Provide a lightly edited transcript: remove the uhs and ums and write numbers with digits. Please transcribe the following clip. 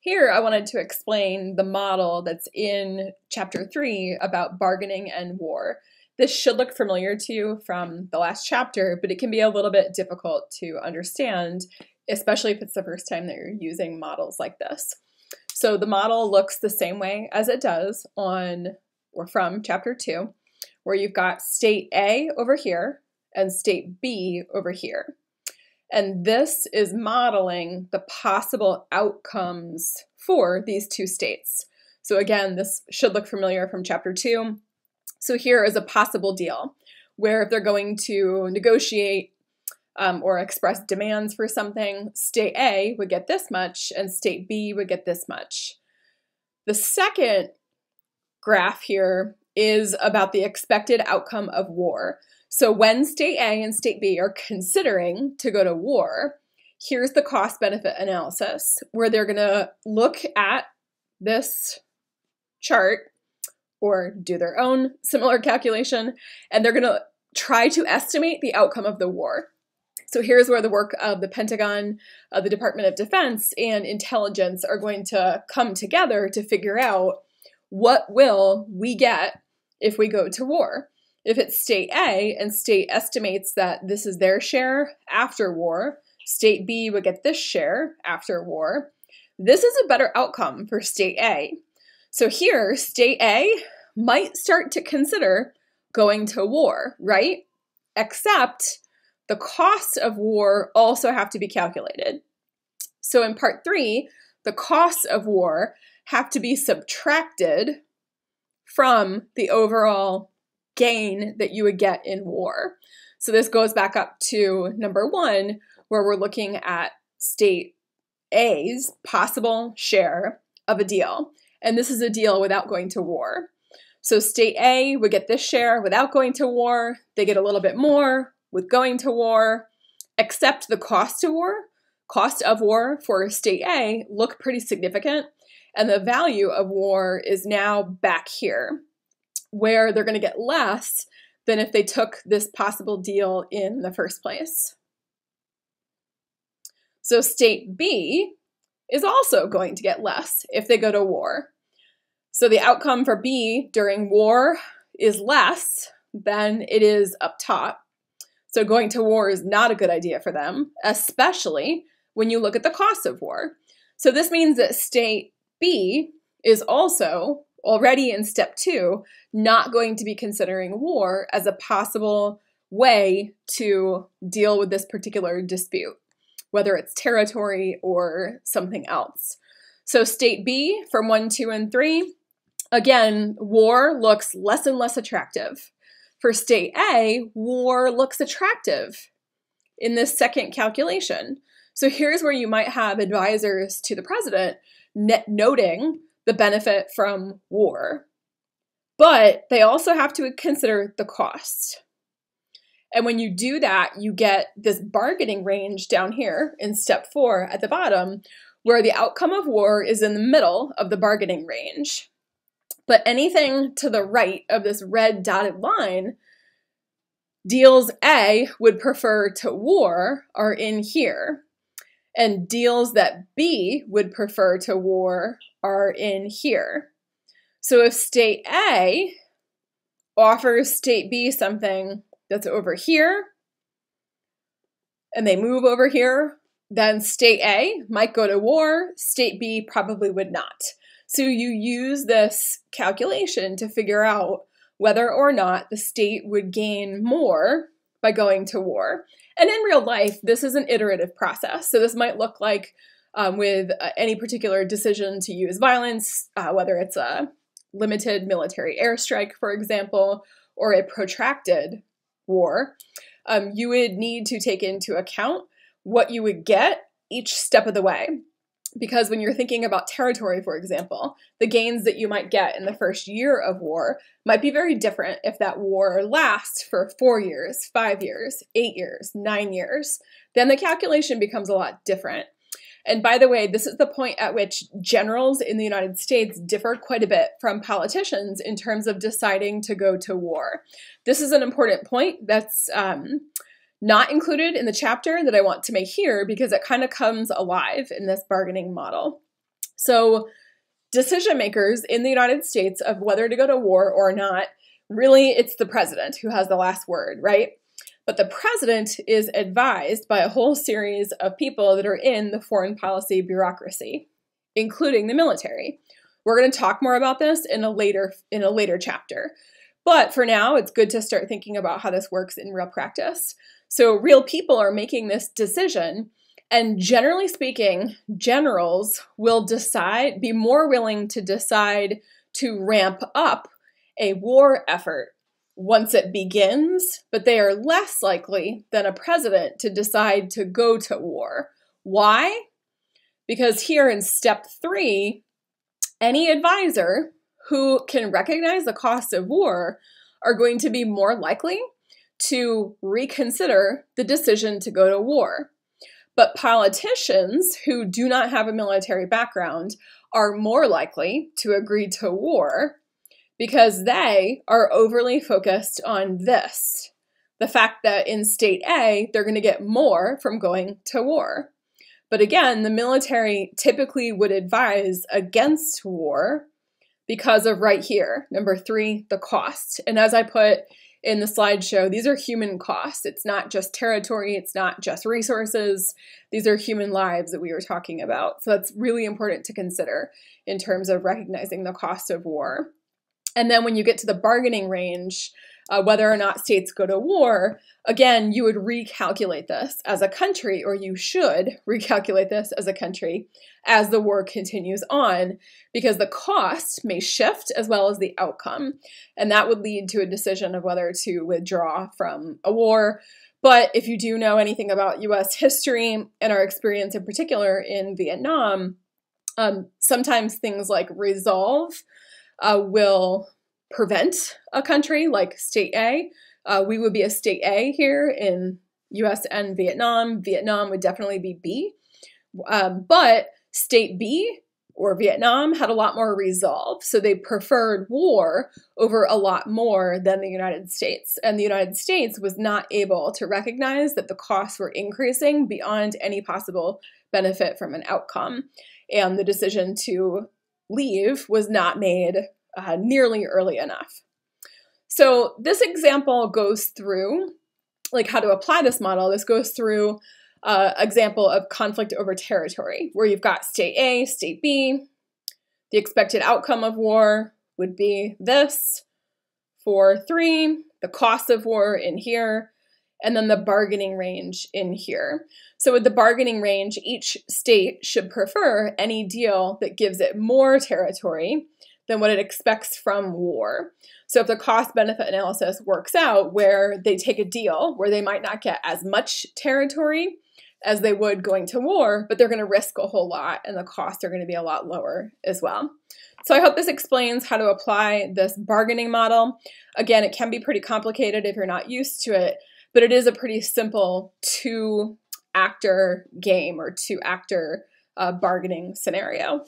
Here, I wanted to explain the model that's in Chapter 3 about bargaining and war. This should look familiar to you from the last chapter, but it can be a little bit difficult to understand, especially if it's the first time that you're using models like this. So the model looks the same way as it does on or from Chapter 2, where you've got state A over here and state B over here. And this is modeling the possible outcomes for these two states. So again, this should look familiar from Chapter 2. So here is a possible deal where if they're going to negotiate or express demands for something, state A would get this much and state B would get this much. The second graph here is about the expected outcome of war. So when state A and state B are considering to go to war, here's the cost-benefit analysis, where they're going to look at this chart or do their own similar calculation, and they're going to try to estimate the outcome of the war. So here's where the work of the Pentagon, the Department of Defense, and intelligence are going to come together to figure out what will we get if we go to war. If it's state A and state estimates that this is their share after war, state B would get this share after war. This is a better outcome for state A. So here, state A might start to consider going to war, right? Except the costs of war also have to be calculated. So in part 3, the costs of war have to be subtracted from the overall gain that you would get in war. So this goes back up to number 1, where we're looking at state A's possible share of a deal. And this is a deal without going to war. So state A would get this share without going to war. They get a little bit more with going to war, except the cost of war for state A look pretty significant. And the value of war is now back here, where they're going to get less than if they took this possible deal in the first place. So state B is also going to get less if they go to war. So the outcome for B during war is less than it is up top. So going to war is not a good idea for them, especially when you look at the cost of war. So this means that state B is also already in step 2, not going to be considering war as a possible way to deal with this particular dispute, whether it's territory or something else. So state B from 1, 2, and 3, again, war looks less and less attractive. For state A, war looks attractive in this second calculation. So here's where you might have advisors to the president noting the benefit from war, but they also have to consider the cost. And when you do that, you get this bargaining range down here in step 4 at the bottom, where the outcome of war is in the middle of the bargaining range. But anything to the right of this red dotted line, deals A would prefer to war, are in here. And deals that B would prefer to war are in here. So if state A offers state B something that's over here, and they move over here, then state A might go to war, state B probably would not. So you use this calculation to figure out whether or not the state would gain more by going to war. And in real life, this is an iterative process. So this might look like with any particular decision to use violence, whether it's a limited military airstrike, for example, or a protracted war, you would need to take into account what you would get each step of the way. Because when you're thinking about territory, for example, the gains that you might get in the first year of war might be very different if that war lasts for 4 years, 5 years, 8 years, 9 years. Then the calculation becomes a lot different. And by the way, this is the point at which generals in the United States differ quite a bit from politicians in terms of deciding to go to war. This is an important point that's not included in the chapter that I want to make here because it kind of comes alive in this bargaining model. So decision makers in the United States of whether to go to war or not, really it's the president who has the last word, right? But the president is advised by a whole series of people that are in the foreign policy bureaucracy, including the military. We're going to talk more about this in a later chapter. But for now, it's good to start thinking about how this works in real practice. So real people are making this decision, and generally speaking, generals will be more willing to decide to ramp up a war effort once it begins, but they are less likely than a president to decide to go to war. Why? Because here in step 3, any advisor who can recognize the cost of war are going to be more likely to reconsider the decision to go to war. But politicians who do not have a military background are more likely to agree to war because they are overly focused on this, the fact that in state A, they're going to get more from going to war. But again, the military typically would advise against war because of right here, number 3, the cost. And as I put in the slideshow, these are human costs. It's not just territory, it's not just resources. These are human lives that we were talking about. So that's really important to consider in terms of recognizing the cost of war. And then when you get to the bargaining range, whether or not states go to war, again, you would recalculate this as a country, or you should recalculate this as a country as the war continues on, because the cost may shift as well as the outcome. And that would lead to a decision of whether to withdraw from a war. But if you do know anything about U.S. history and our experience in particular in Vietnam, sometimes things like resolve will prevent a country like state A. We would be a state A here in US and Vietnam. Vietnam would definitely be B. But state B or Vietnam had a lot more resolve. So they preferred war over a lot more than the United States. And the United States was not able to recognize that the costs were increasing beyond any possible benefit from an outcome. And the decision to leave was not made nearly early enough. So this example goes through, like how to apply this model. This goes through example of conflict over territory, where you've got state A, state B. The expected outcome of war would be this for 3, the cost of war in here, and then the bargaining range in here. So with the bargaining range, each state should prefer any deal that gives it more territory than what it expects from war. So if the cost-benefit analysis works out where they take a deal where they might not get as much territory as they would going to war, but they're going to risk a whole lot and the costs are going to be a lot lower as well. So I hope this explains how to apply this bargaining model. Again, it can be pretty complicated if you're not used to it, but it is a pretty simple 2-actor game or 2-actor bargaining scenario.